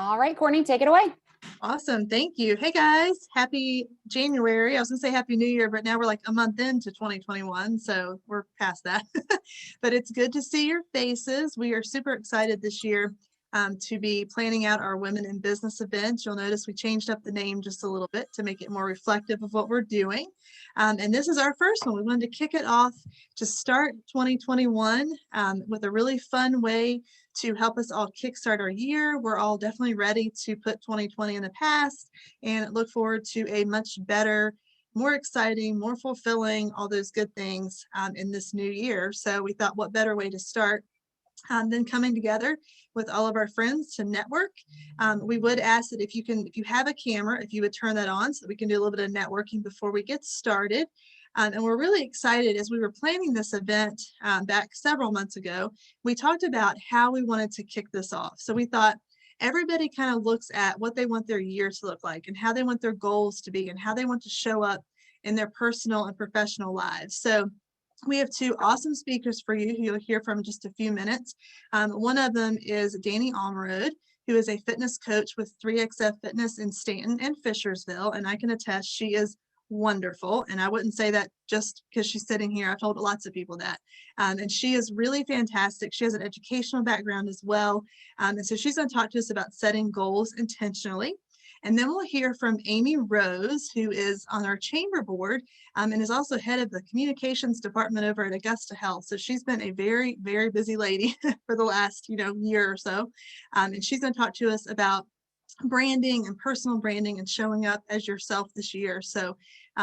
All right, Courtney, take it away. Awesome. Thank you. Hey guys, happy January. I was gonna say happy new year, but now we're like a month into 2021, so we're past that. But it's good to see your faces. We are super excited this year to be planning out our Women in Business event. You'll notice we changed up the name just a little bit to make it more reflective of what we're doing. And this is our first one. We wanted to kick it off to start 2021 with a really fun way to help us all kickstart our year. We're all definitely ready to put 2020 in the past and look forward to a much better, more exciting, more fulfilling, all those good things in this new year. So we thought, what better way to start than coming together with all of our friends to network. We would ask that if you have a camera, if you would turn that on so that we can do a little bit of networking before we get started. And we're really excited. As we were planning this event back several months ago, we talked about how we wanted to kick this off. So we thought everybody kind of looks at what they want their year to look like and how they want their goals to be and how they want to show up in their personal and professional lives. So we have two awesome speakers for you who you'll hear from in just a few minutes. One of them is Danny Almerode, who is a fitness coach with 3XF Fitness in Stanton and Fishersville. And I can attest she is wonderful. And I wouldn't say that just because she's sitting here. I've told lots of people that. And she is really fantastic. She has an educational background as well. And so she's going to talk to us about setting goals intentionally. And then we'll hear from Amy Rose, who is on our chamber board and is also head of the communications department over at Augusta Health. So she's been a very, very busy lady for the last, year or so. And she's going to talk to us about branding and personal branding and showing up as yourself this year. So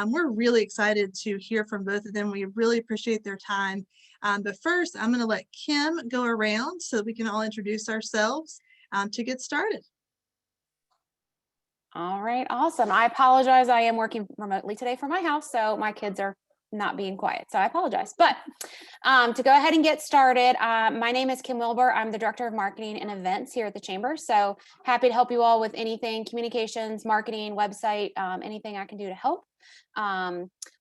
we're really excited to hear from both of them. We really appreciate their time. But first, I'm going to let Kim go around so we can all introduce ourselves to get started. All right, awesome. I apologize. I am working remotely today from my house, so my kids are not being quiet, so I apologize. But to go ahead and get started, my name is Kim Wilbur. I'm the Director of Marketing and Events here at the Chamber, so happy to help you all with anything, communications, marketing, website, anything I can do to help.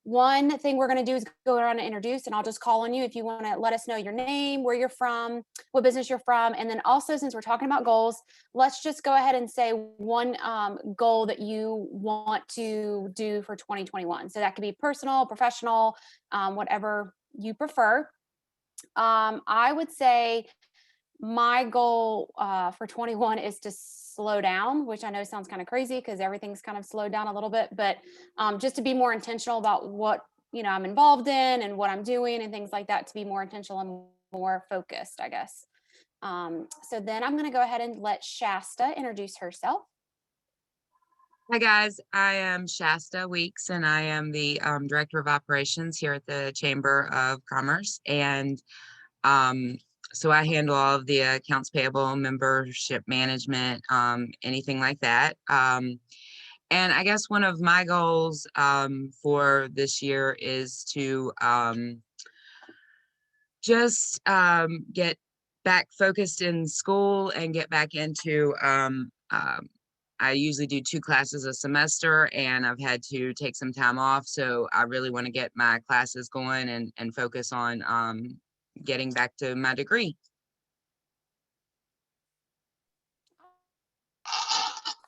One thing we're going to do is go around and introduce, and I'll just call on you if you want to let us know your name, where you're from, what business you're from, and then also, since we're talking about goals, let's just go ahead and say one goal that you want to do for 2021. So that could be personal, professional, whatever you prefer. I would say my goal for 21 is to slow down, which I know sounds kind of crazy because everything's kind of slowed down a little bit, but just to be more intentional about what I'm involved in and what I'm doing and things like that, to be more intentional and more focused, I guess. So then I'm going to go ahead and let Shasta introduce herself. Hi guys, I am Shasta Weeks and I am the Director of Operations here at the Chamber of Commerce. And so I handle all of the accounts payable, membership management, anything like that. And I guess one of my goals for this year is to just get back focused in school and get back into, I usually do 2 classes a semester and I've had to take some time off. So I really want to get my classes going and focus on getting back to my degree.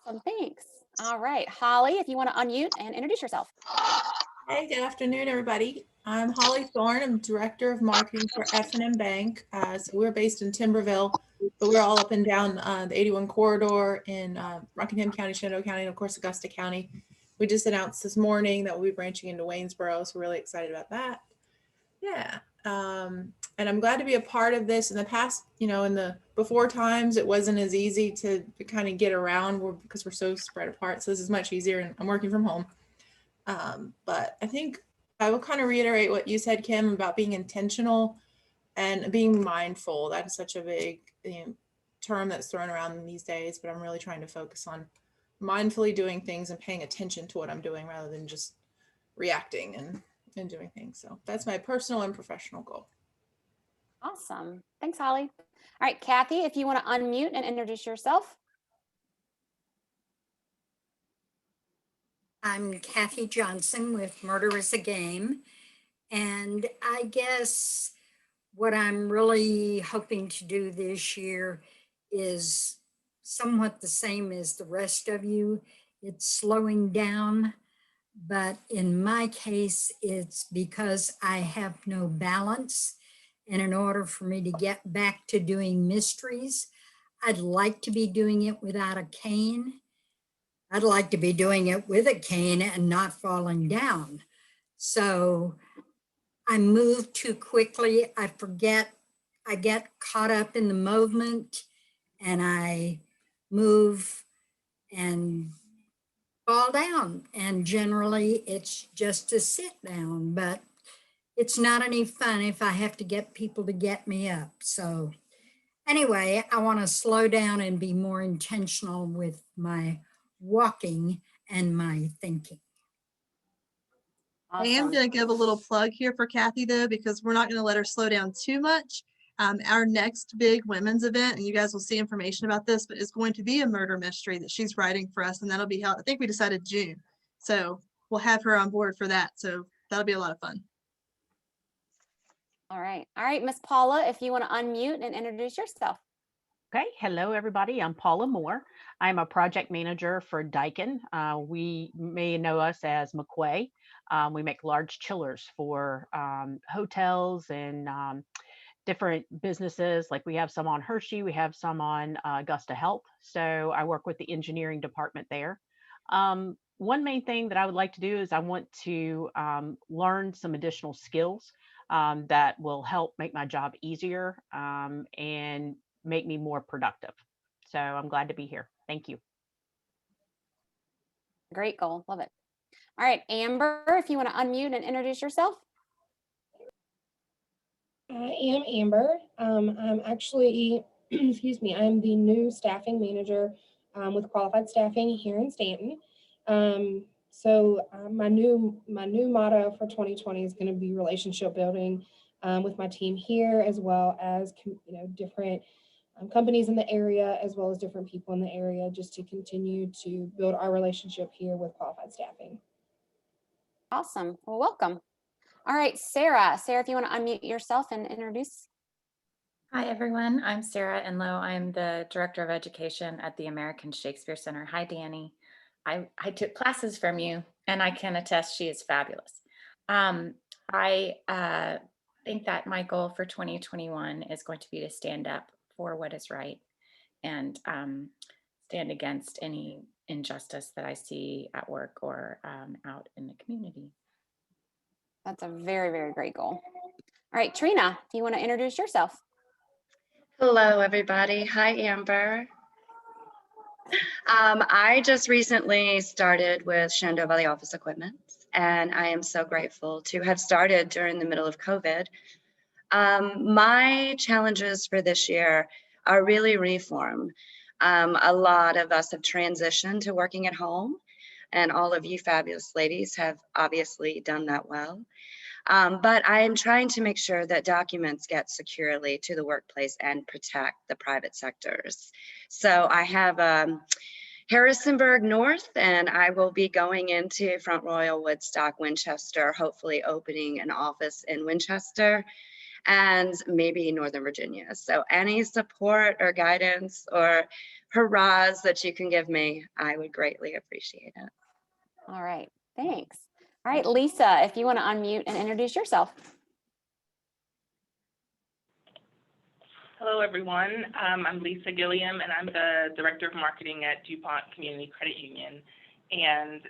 Awesome, thanks. All right, Holly, if you want to unmute and introduce yourself. Hey, good afternoon, everybody. I'm Holly Thorne. I'm Director of Marketing for F&M Bank. So we're based in Timberville, but we're all up and down the 81 corridor in Rockingham County, Shenandoah County, and of course, Augusta County. We just announced this morning that we'll be branching into Waynesboro, so we're really excited about that. Yeah, and I'm glad to be a part of this. In the past, in the before times, it wasn't as easy to kind of get around because we're so spread apart. So this is much easier, and I'm working from home. But I think I will kind of reiterate what you said, Kim, about being intentional and being mindful. That is such a big term that's thrown around these days, but I'm really trying to focus on mindfully doing things and paying attention to what I'm doing rather than just reacting and doing things. So that's my personal and professional goal. Awesome. Thanks, Holly. All right, Kathy, if you want to unmute and introduce yourself. I'm Kathy Johnson with Murder is a Game. And I guess what I'm really hoping to do this year is somewhat the same as the rest of you. It's slowing down, but in my case, it's because I have no balance. And in order for me to get back to doing mysteries, I'd like to be doing it without a cane. I'd like to be doing it with a cane and not falling down. So I move too quickly. I forget, I get caught up in the movement and I move and fall down. And generally it's just a sit down, but it's not any fun if I have to get people to get me up. So anyway, I want to slow down and be more intentional with my walking and my thinking. I am Awesome. going to give a little plug here for Kathy though, because we're not going to let her slow down too much. Our next big women's event, and you guys will see information about this, but it's going to be a murder mystery that she's writing for us, and that'll be held, I think we decided June. So we'll have her on board for that. So that'll be a lot of fun. All right. All right, Miss Paula, if you want to unmute and introduce yourself. Okay, hello everybody. I'm Paula Moore. I'm a project manager for Daikin. We may know us as McQuay. We make large chillers for hotels and different businesses. Like we have some on Hershey, we have some on Augusta Health. So I work with the engineering department there. One main thing that I would like to do is I want to learn some additional skills that will help make my job easier and make me more productive. So I'm glad to be here. Thank you. Great goal. Love it. All right, Amber, if you want to unmute and introduce yourself. I am Amber. I'm actually, excuse me, I'm the new staffing manager with Qualified Staffing here in Stanton. My new motto for 2020 is going to be relationship building with my team here, as well as different companies in the area, as well as different people in the area, just to continue to build our relationship here with Qualified Staffing. Awesome. Well, welcome. All right, Sarah. Sarah, if you want to unmute yourself and introduce. Hi, everyone. I'm Sarah Enlow. I'm the Director of Education at the American Shakespeare Center. Hi, Danny. I took classes from you, and I can attest she is fabulous. I think that my goal for 2021 is going to be to stand up for what is right and stand against any injustice that I see at work or out in the community. That's a very, very great goal. All right, Trina, do you want to introduce yourself? Hello, everybody. Hi, Amber. I just recently started with Shenandoah Valley Office Equipment, and I am so grateful to have started during the middle of COVID. My challenges for this year are really reform. A lot of us have transitioned to working at home, and all of you fabulous ladies have obviously done that well. But I am trying to make sure that documents get securely to the workplace and protect the private sectors. So I have Harrisonburg North, and I will be going into Front Royal, Woodstock, Winchester, hopefully opening an office in Winchester and maybe Northern Virginia. So any support or guidance or hurrahs that you can give me, I would greatly appreciate it. All right, thanks. All right, Lisa, if you want to unmute and introduce yourself. Hello, everyone. I'm Lisa Gilliam, and I'm the Director of Marketing at DuPont Community Credit Union. And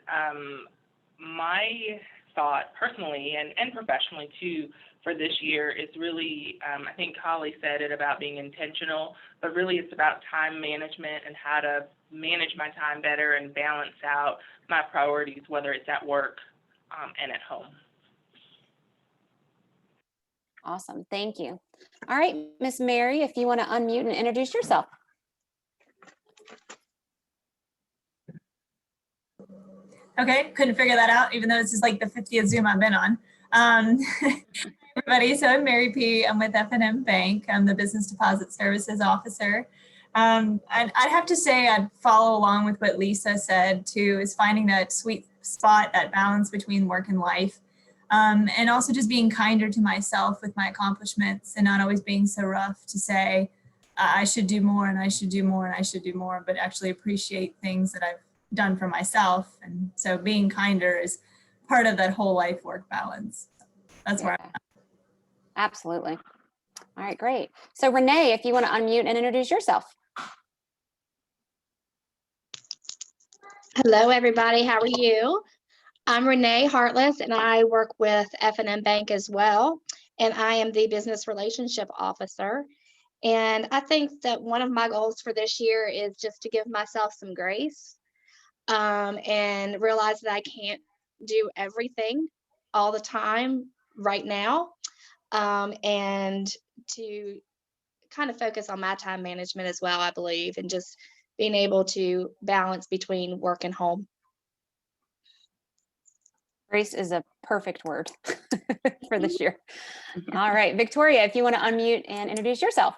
my thought personally and professionally too for this year is really, I think Holly said it about being intentional, but really it's about time management and how to manage my time better and balance out my priorities, whether it's at work and at home. Awesome, thank you. All right, Miss Mary, if you want to unmute and introduce yourself. Okay, couldn't figure that out, even though this is like the 50th Zoom I've been on. Everybody, so I'm Mary P. I'm with F&M Bank. I'm the Business Deposit Services Officer. And I'd have to say I'd follow along with what Lisa said too, is finding that sweet spot, that balance between work and life. And also just being kinder to myself with my accomplishments and not always being so rough to say, I should do more and I should do more and I should do more, but actually appreciate things that I've done for myself. And so being kinder is part of that whole life work balance. That's where Yeah, absolutely. All right, great. So Renee, if you want to unmute and introduce yourself. Hello, everybody. How are you? I'm Renee Hartless, and I work with F&M Bank as well, and I am the Business Relationship Officer. And I think that one of my goals for this year is just to give myself some grace and realize that I can't do everything all the time right now, and to kind of focus on my time management as well, I believe, and just being able to balance between work and home. Grace is a perfect word for this year. All right, Victoria, if you want to unmute and introduce yourself.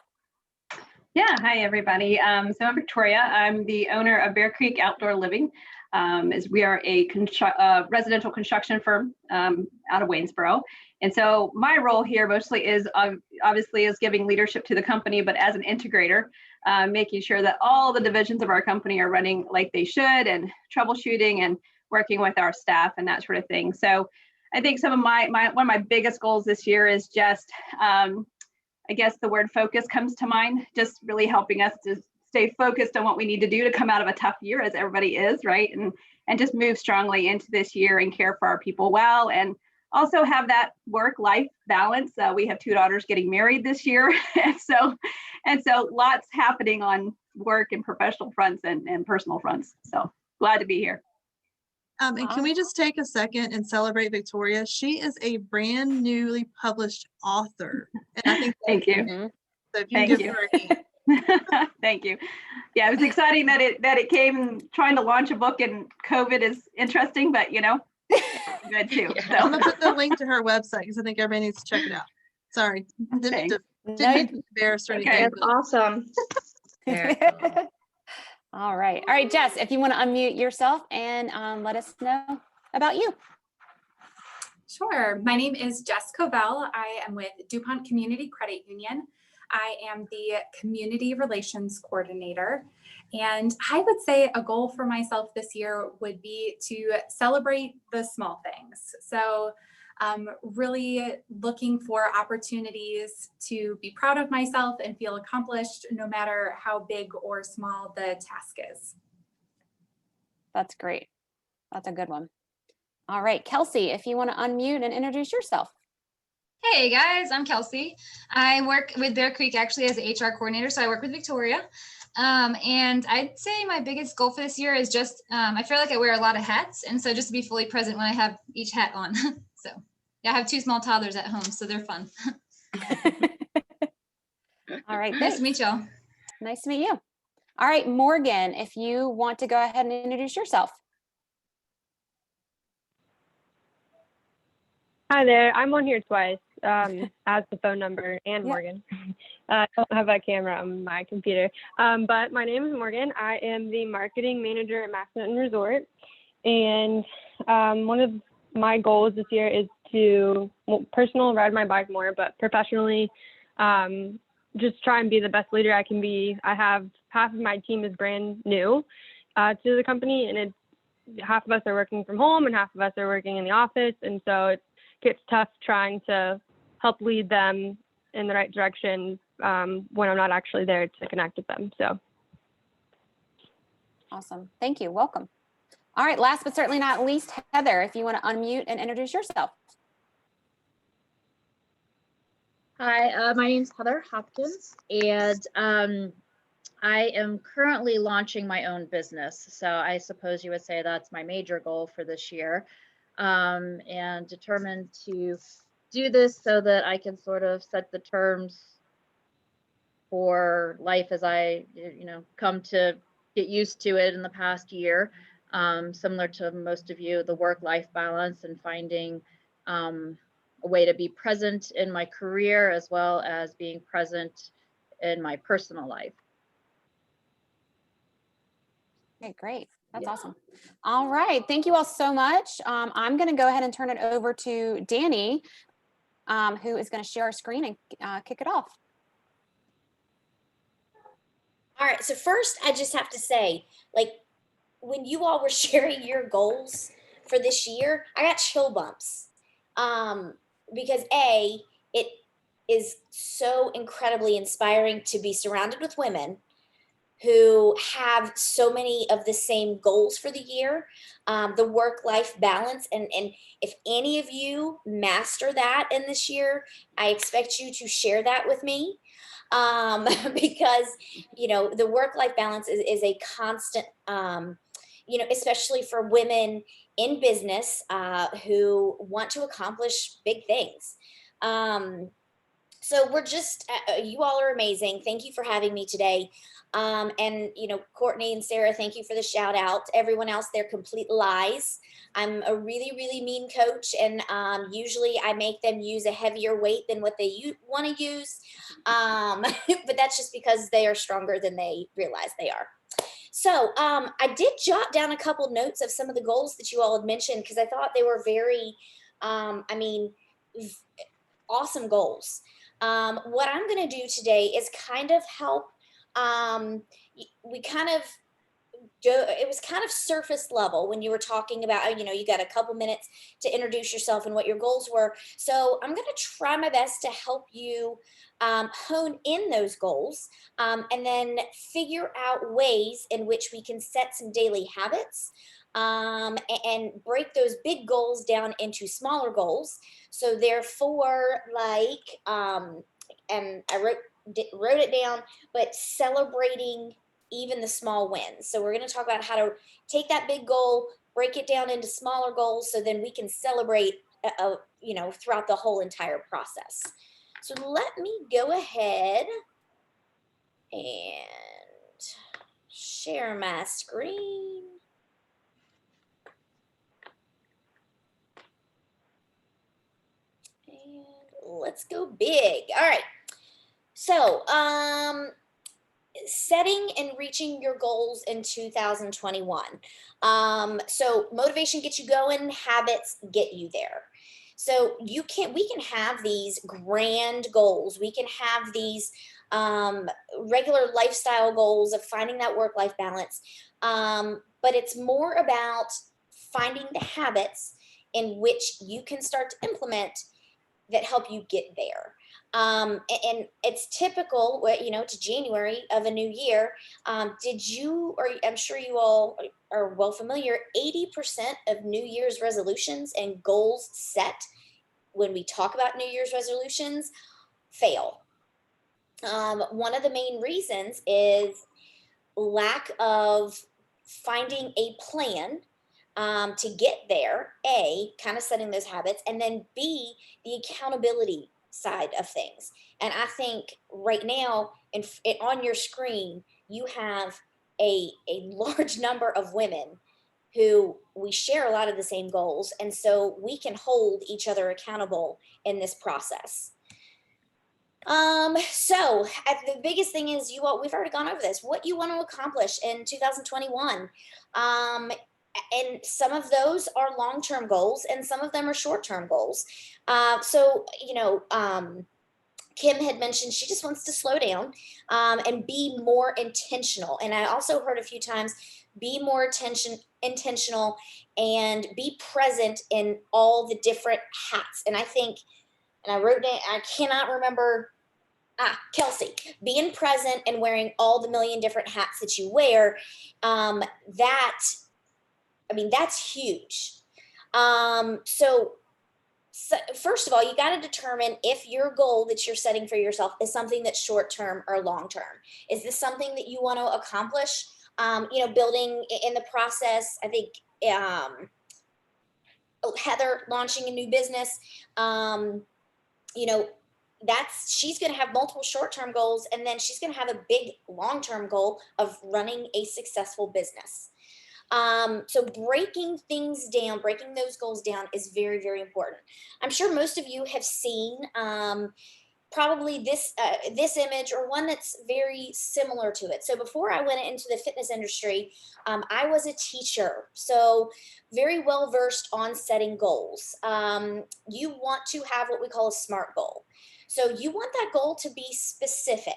Yeah, hi everybody. So I'm Victoria. I'm the owner of Bear Creek Outdoor Living. As we are a residential construction firm out of Waynesboro. And so my role here mostly is obviously is giving leadership to the company, but as an integrator, making sure that all the divisions of our company are running like they should and troubleshooting and working with our staff and that sort of thing. So I think some of one of my biggest goals this year is just, I guess the word focus comes to mind, just really helping us to stay focused on what we need to do to come out of a tough year, as everybody is, right? And just move strongly into this year and care for our people well, and also have that work-life balance. We have 2 daughters getting married this year, and so lots happening on work and professional fronts and personal fronts. So glad to be here. And can we just take a second and celebrate Victoria? She is a brand newly published author. And I think Thank you. So if you can give her a hand. Thank you. Yeah, it was exciting that it came. Trying to launch a book in COVID is interesting, but you know, good too. So. I'm gonna put the link to her website because I think everybody needs to check it out. Sorry, didn't mean to embarrass or anything. That's awesome. All right, Jess, if you want to unmute yourself and let us know about you. Sure. My name is Jess Covell. I am with DuPont Community Credit Union. I am the Community Relations Coordinator. And I would say a goal for myself this year would be to celebrate the small things. So really looking for opportunities to be proud of myself and feel accomplished no matter how big or small the task is. That's great. That's a good one. All right, Kelsey, if you want to unmute and introduce yourself. Hey guys, I'm Kelsey. I work with Bear Creek actually as an HR coordinator, so I work with Victoria. And I'd say my biggest goal for this year is just, I feel like I wear a lot of hats, and so just to be fully present when I have each hat on. So yeah, I have 2 small toddlers at home, so they're fun. All right, nice to meet y'all. Nice to meet you. All right, Morgan, if you want to go ahead and introduce yourself. Hi there, I'm on here twice as the phone number and Morgan. I don't have a camera on my computer, but my name is Morgan. I am the marketing manager at Macedon Resort, and one of my goals this year is to, personal, ride my bike more, but professionally, just try and be the best leader I can be. I have half of my team is brand new to the company, and half of us are working from home and half of us are working in the office, and so it gets tough trying to help lead them in the right direction when I'm not actually there to connect with them. So. Awesome. Thank you. Welcome. All right. Last but certainly not least, Heather, if you want to unmute and introduce yourself. Hi, my name is Heather Hopkins, and I am currently launching my own business. So I suppose you would say that's my major goal for this year, and determined to do this so that I can sort of set the terms for life as I, come to get used to it in the past year. Similar to most of you, the work-life balance and finding a way to be present in my career as well as being present in my personal life. Okay, great. That's awesome. All right. Thank you all so much. I'm going to go ahead and turn it over to Danny, who is going to share our screen and kick it off. All right, so first I just have to say, like, when you all were sharing your goals for this year, I got chill bumps. Um, because it is so incredibly inspiring to be surrounded with women who have so many of the same goals for the year, the work-life balance. And if any of you master that in this year, I expect you to share that with me. Because, the work-life balance is a constant, especially for women in business who want to accomplish big things. So we're just, you all are amazing. Thank you for having me today. And, Courtney and Sarah, thank you for the shout out. Everyone else, they're complete lies. I'm a really, really mean coach, and usually I make them use a heavier weight than what they want to use. But that's just because they are stronger than they realize they are. So I did jot down a couple notes of some of the goals that you all had mentioned, because I thought they were very, awesome goals. What I'm going to do today is kind of help. We kind of it was kind of surface level when you were talking about, you got a couple minutes to introduce yourself and what your goals were. So I'm going to try my best to help you hone in those goals, and then figure out ways in which we can set some daily habits, and break those big goals down into smaller goals. So therefore, and I wrote it down, but celebrating even the small wins. So we're going to talk about how to take that big goal, break it down into smaller goals, so then we can celebrate, throughout the whole entire process. So let me go ahead and share my screen. And let's go big. All right. So, setting and reaching your goals in 2021. So motivation gets you going, habits get you there. So we can have these grand goals. We can have these regular lifestyle goals of finding that work-life balance. But it's more about finding the habits in which you can start to implement that help you get there. And it's typical, to January of a new year. I'm sure you all are well familiar, 80% of New Year's resolutions and goals set when we talk about New Year's resolutions fail. One of the main reasons is lack of finding a plan to get there, kind of setting those habits, and then B, the accountability side of things. And I think right now on your screen, you have a large number of women who we share a lot of the same goals. And so we can hold each other accountable in this process. So the biggest thing is we've already gone over this, what you want to accomplish in 2021. And some of those are long-term goals and some of them are short-term goals. Kim had mentioned she just wants to slow down and be more intentional. And I also heard a few times, be more intentional and be present in all the different hats. And I think, and I wrote down, I cannot remember, Kelsey, being present and wearing all the million different hats that you wear, that's huge. So first of all, you got to determine if your goal that you're setting for yourself is something that's short-term or long-term. Is this something that you want to accomplish? Building in the process, I think, Heather launching a new business, she's going to have multiple short-term goals, and then she's going to have a big long-term goal of running a successful business. So breaking things down, breaking those goals down is very, very important. I'm sure most of you have seen probably this image or one that's very similar to it. So before I went into the fitness industry, I was a teacher, so very well versed on setting goals. You want to have what we call a SMART goal. So you want that goal to be specific.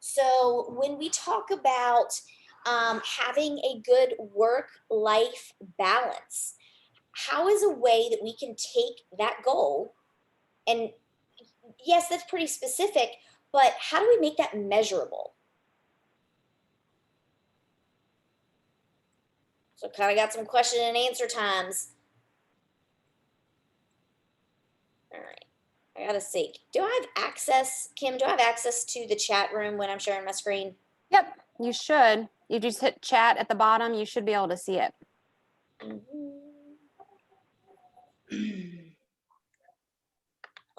So when we talk about having a good work-life balance, how is a way that we can take that goal, and yes, that's pretty specific, but how do we make that measurable? So kind of got some question and answer times. All right, I gotta see. Do I have access, Kim, do I have access to the chat room when I'm sharing my screen? Yep, you should. You just hit chat at the bottom, you should be able to see it.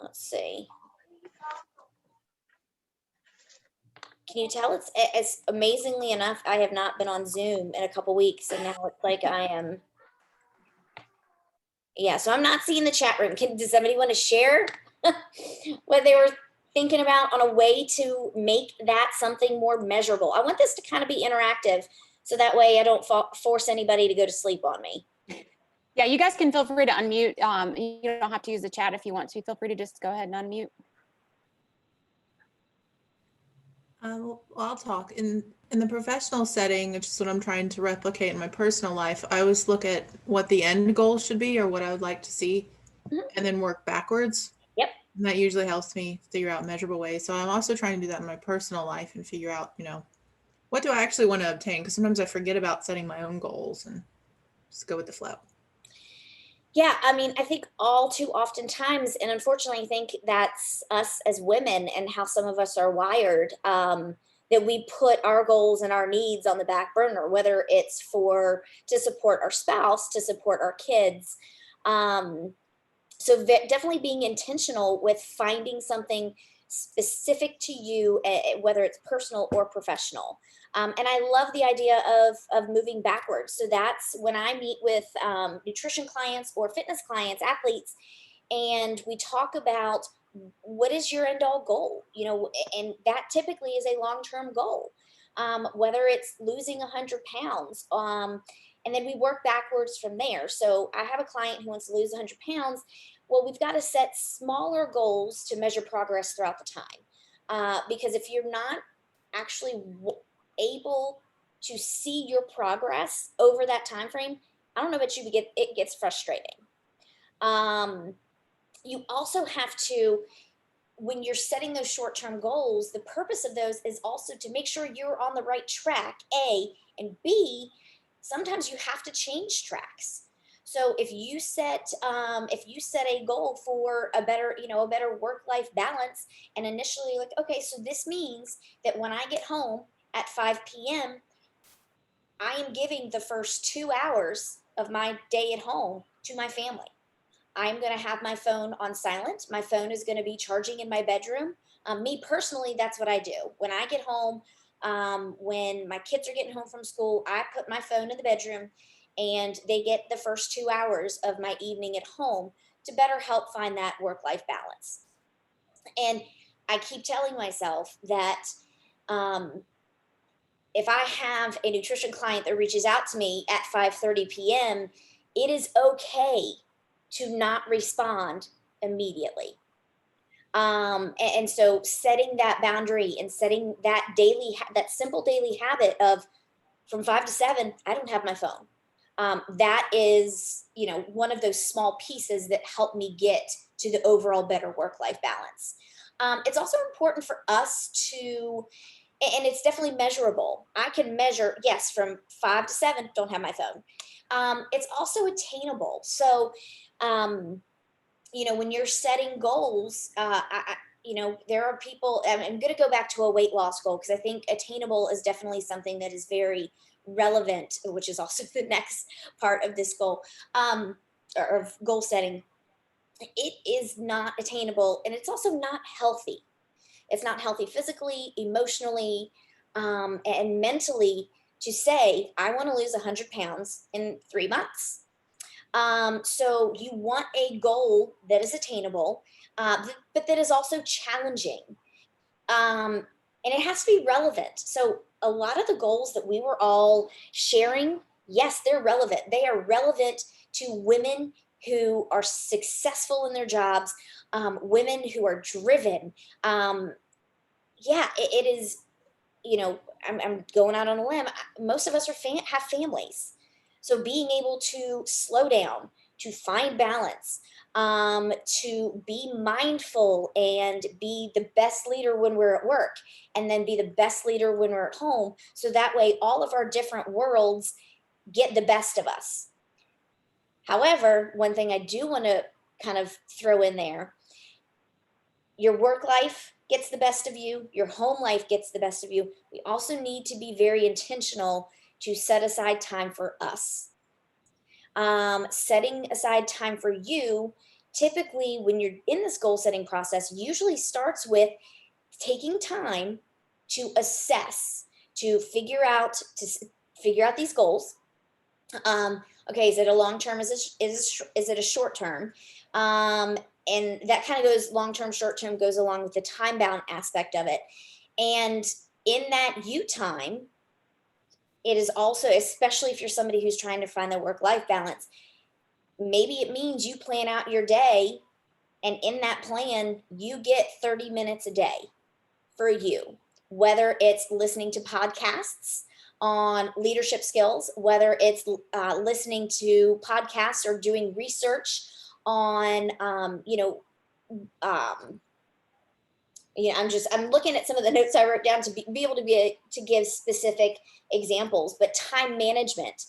Let's see. Can you tell it's amazingly enough, I have not been on Zoom in a couple weeks, and now it's like I am. Yeah, so I'm not seeing the chat room. Does somebody want to share what they were thinking about on a way to make that something more measurable? I want this to kind of be interactive, so that way I don't force anybody to go to sleep on me. Yeah, you guys can feel free to unmute. You don't have to use the chat if you want to. Feel free to just go ahead and unmute. Well, I'll talk. In the professional setting, which is what I'm trying to replicate in my personal life, I always look at what the end goal should be or what I would like to see, and then work backwards. Yep. And that usually helps me figure out measurable ways. So I'm also trying to do that in my personal life and figure out, what do I actually want to obtain? Because sometimes I forget about setting my own goals and just go with the flow. Yeah, I mean, I think all too oftentimes, and unfortunately, I think that's us as women and how some of us are wired, that we put our goals and our needs on the back burner, whether it's to support our spouse, to support our kids. So definitely being intentional with finding something specific to you, whether it's personal or professional. And I love the idea of moving backwards. So that's when I meet with nutrition clients or fitness clients, athletes, and we talk about what is your end all goal, and that typically is a long-term goal, whether it's losing 100 pounds. And then we work backwards from there. So I have a client who wants to lose 100 pounds. Well, we've got to set smaller goals to measure progress throughout the time. Because if you're not actually able to see your progress over that time frame, I don't know about you, but it gets frustrating. You also have to, when you're setting those short-term goals, the purpose of those is also to make sure you're on the right track, A, and B, sometimes you have to change tracks. So if you set a goal for a better work-life balance, and initially like, okay, so this means that when I get home at 5 p.m., I am giving the first 2 hours of my day at home to my family. I'm going to have my phone on silent. My phone is going to be charging in my bedroom. Me personally, that's what I do. When I get home, when my kids are getting home from school, I put my phone in the bedroom and they get the first 2 hours of my evening at home to better help find that work-life balance. And I keep telling myself that if I have a nutrition client that reaches out to me at 5:30 p.m., it is okay to not respond immediately. And so setting that boundary and setting that simple daily habit of from 5 to 7, I don't have my phone. That is, one of those small pieces that help me get to the overall better work-life balance. It's also important for us to, and it's definitely measurable. I can measure, yes, from 5 to 7, don't have my phone. It's also attainable. So, when you're setting goals, there are people, I'm going to go back to a weight loss goal because I think attainable is definitely something that is very relevant, which is also the next part of this goal, or of goal setting. It is not attainable, and it's also not healthy. It's not healthy physically, emotionally, and mentally to say, I want to lose 100 pounds in 3 months. So you want a goal that is attainable, but that is also challenging. And it has to be relevant. So a lot of the goals that we were all sharing, yes, they're relevant. They are relevant to women who are successful in their jobs, women who are driven. It is I'm going out on a limb. Most of us have families. So being able to slow down, to find balance, to be mindful and be the best leader when we're at work, and then be the best leader when we're at home. So that way all of our different worlds get the best of us. However, one thing I do want to kind of throw in there, your work life gets the best of you, your home life gets the best of you. We also need to be very intentional to set aside time for us. Setting aside time for you, typically when you're in this goal setting process, usually starts with taking time to assess, to figure out these goals. Okay, is it a long term? Is it a short term? And that kind of goes long term, short term goes along with the time bound aspect of it. And in that you time, it is also, especially if you're somebody who's trying to find their work life balance, maybe it means you plan out your day, and in that plan, you get 30 minutes a day for you, whether it's listening to podcasts on leadership skills, whether it's listening to podcasts or doing research on, I'm looking at some of the notes I wrote down to be able to give specific examples, but time management,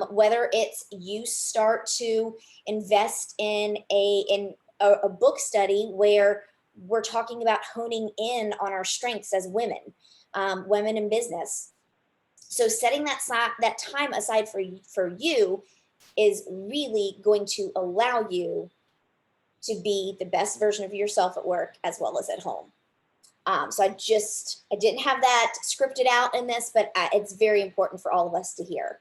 whether it's you start to invest in a book study where we're talking about honing in on our strengths as women, women in business. So setting that time aside for you is really going to allow you to be the best version of yourself at work as well as at home. So I didn't have that scripted out in this, but it's very important for all of us to hear.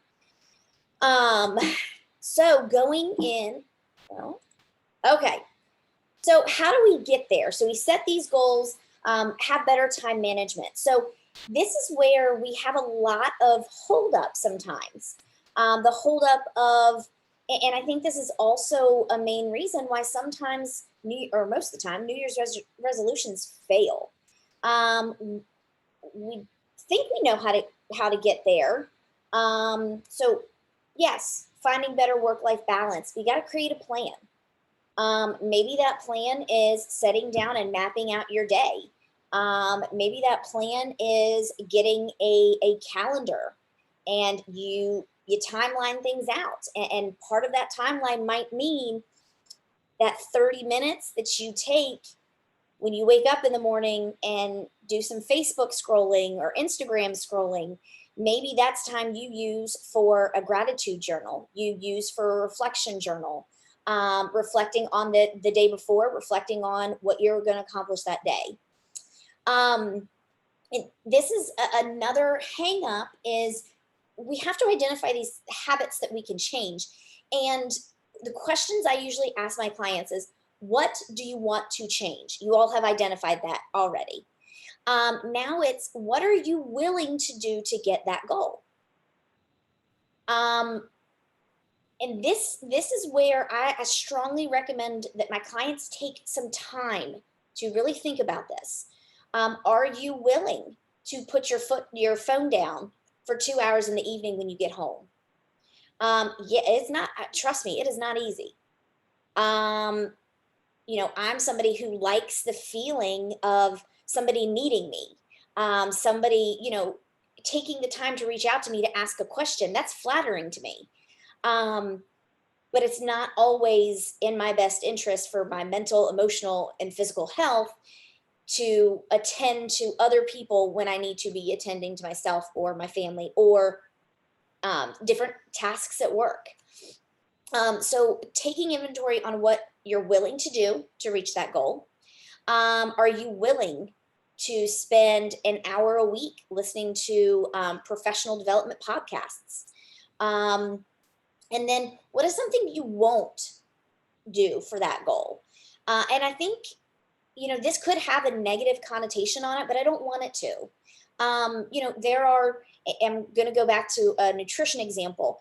So going in, okay. So how do we get there? So we set these goals, have better time management. So this is where we have a lot of holdup sometimes. The holdup of, and I think this is also a main reason why sometimes, most of the time, New Year's resolutions fail. We think we know how to get there. So yes, finding better work-life balance. We got to create a plan. Maybe that plan is setting down and mapping out your day. Maybe that plan is getting a calendar and you timeline things out. And part of that timeline might mean that 30 minutes that you take when you wake up in the morning and do some Facebook scrolling or Instagram scrolling. Maybe that's time you use for a gratitude journal, you use for a reflection journal, reflecting on the day before, reflecting on what you're going to accomplish that day. And this is another hang up is we have to identify these habits that we can change. And the questions I usually ask my clients is, what do you want to change? You all have identified that already. Now it's, what are you willing to do to get that goal? And this is where I strongly recommend that my clients take some time to really think about this. Are you willing to put your phone down for 2 hours in the evening when you get home? Yeah, it's not, trust me, it is not easy. I'm somebody who likes the feeling of somebody needing me, somebody, taking the time to reach out to me to ask a question. That's flattering to me. But it's not always in my best interest for my mental, emotional, and physical health to attend to other people when I need to be attending to myself or my family or different tasks at work. So taking inventory on what you're willing to do to reach that goal. Are you willing to spend an hour a week listening to professional development podcasts? And then what is something you won't do for that goal? And I think, this could have a negative connotation on it, but I don't want it to. I'm going to go back to a nutrition example.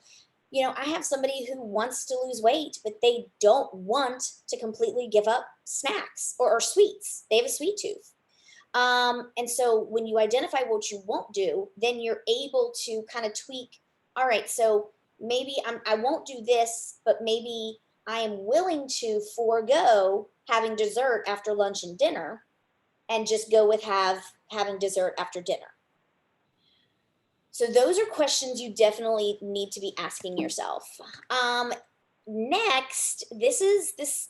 I have somebody who wants to lose weight, but they don't want to completely give up snacks or sweets. They have a sweet tooth. And so when you identify what you won't do, then you're able to kind of tweak, all right, so maybe I won't do this, but maybe I am willing to forego having dessert after lunch and dinner and just go with having dessert after dinner. So those are questions you definitely need to be asking yourself. Next, this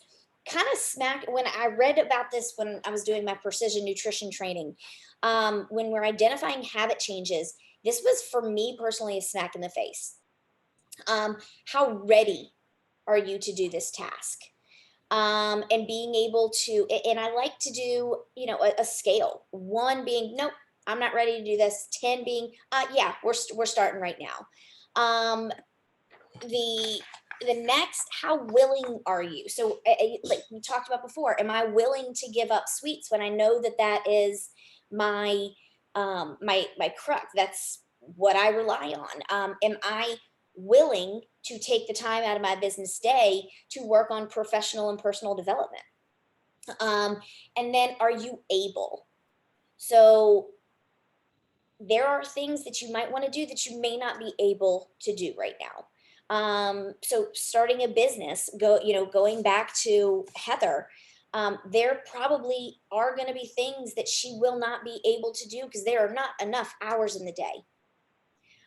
kind of smack when I read about this when I was doing my precision nutrition training. When we're identifying habit changes, this was for me personally a smack in the face. How ready are you to do this task? And being able to, and I like to do, a scale. 1 being, nope, I'm not ready to do this. 10 being, yeah, we're starting right now. The next, how willing are you? So like we talked about before, am I willing to give up sweets when I know that is my my crux? That's what I rely on. Am I willing to take the time out of my business day to work on professional and personal development? And then are you able? So there are things that you might want to do that you may not be able to do right now. So starting a business, going back to Heather, there probably are going to be things that she will not be able to do because there are not enough hours in the day.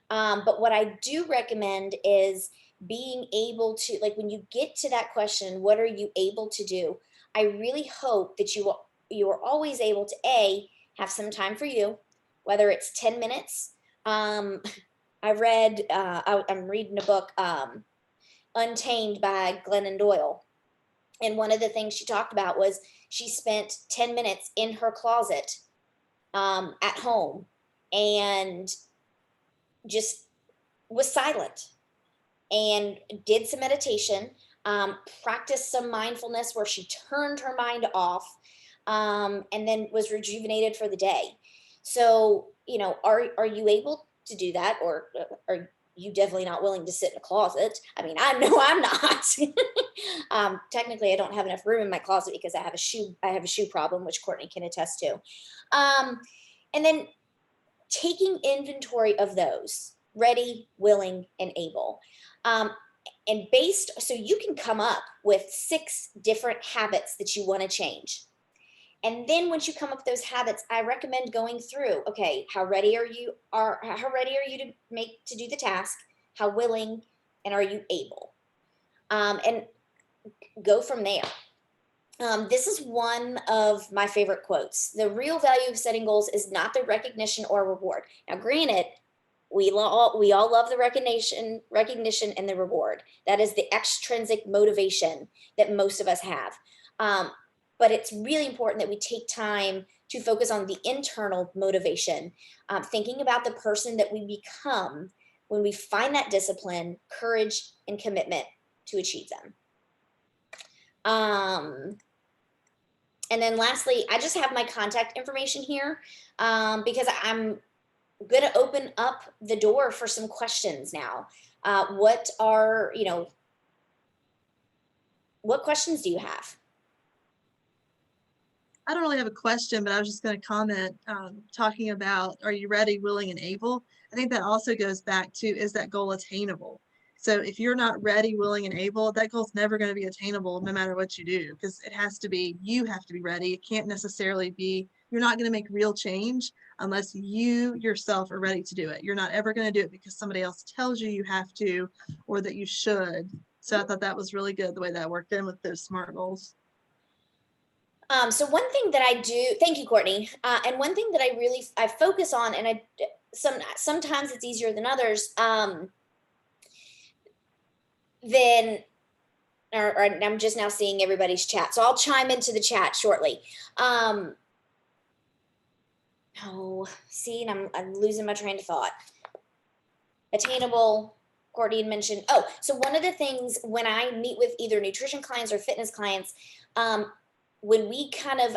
But what I do recommend is being able to, like, when you get to that question, what are you able to do? I really hope that you are always able to have some time for you, whether it's 10 minutes. I'm reading a book, Untamed by Glennon Doyle. And one of the things she talked about was she spent 10 minutes in her closet at home and just was silent and did some meditation, practiced some mindfulness where she turned her mind off, and then was rejuvenated for the day. So, are you able to do that, or are you definitely not willing to sit in a closet? I mean, I know I'm not. Technically, I don't have enough room in my closet because I have a shoe problem, which Courtney can attest to. And then taking inventory of those, ready, willing, and able. So you can come up with 6 different habits that you want to change. And then once you come up with those habits, I recommend going through, okay, how ready are you to do the task? How willing, and are you able? And go from there. This is one of my favorite quotes. The real value of setting goals is not the recognition or reward. Now, granted, we all love the recognition and the reward. That is the extrinsic motivation that most of us have. But it's really important that we take time to focus on the internal motivation, thinking about the person that we become when we find that discipline, courage, and commitment to achieve them. And then lastly, I just have my contact information here because I'm going to open up the door for some questions now. What questions do you have? I don't really have a question, but I was just going to comment talking about, are you ready, willing, and able? I think that also goes back to, is that goal attainable? So if you're not ready, willing, and able, that goal's never going to be attainable no matter what you do, because you have to be ready. It can't necessarily be, you're not going to make real change unless you yourself are ready to do it. You're not ever going to do it because somebody else tells you you have to or that you should. So I thought that was really good the way that worked in with those SMART goals. So one thing that I do, thank you, Courtney. And one thing that I focus on, and sometimes it's easier than others. I'm just now seeing everybody's chat, so I'll chime into the chat shortly. I'm losing my train of thought. Attainable. Courtney had mentioned. Oh, so one of the things when I meet with either nutrition clients or fitness clients, when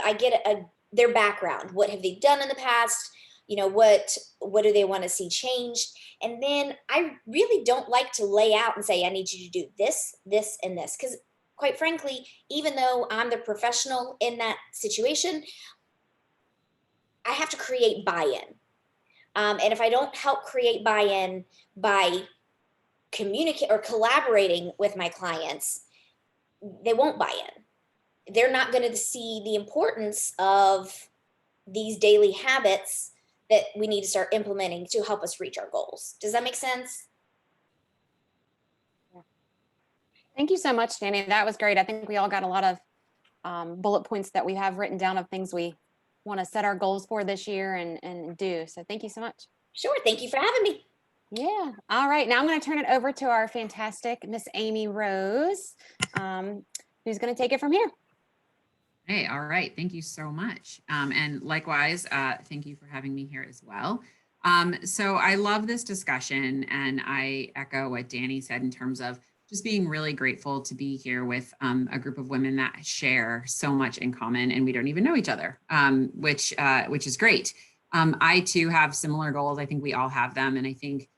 I get their background, what have they done in the past? What do they want to see changed? And then I really don't like to lay out and say, I need you to do this, this, and this. Because quite frankly, even though I'm the professional in that situation, I have to create buy-in. And if I don't help create buy-in by communicate or collaborating with my clients, they won't buy in. They're not going to see the importance of these daily habits that we need to start implementing to help us reach our goals. Does that make sense? Thank you so much, Danny. That was great. I think we all got a lot of bullet points that we have written down of things we want to set our goals for this year and do. So thank you so much. Sure. Thank you for having me. Yeah. All right. Now I'm going to turn it over to our fantastic Miss Amy Rose, who's going to take it from here. Hey, all right. Thank you so much. And likewise, thank you for having me here as well. So I love this discussion, and I echo what Danny said in terms of just being really grateful to be here with a group of women that share so much in common, and we don't even know each other, which is great. I too have similar goals. I think we all have them. And I think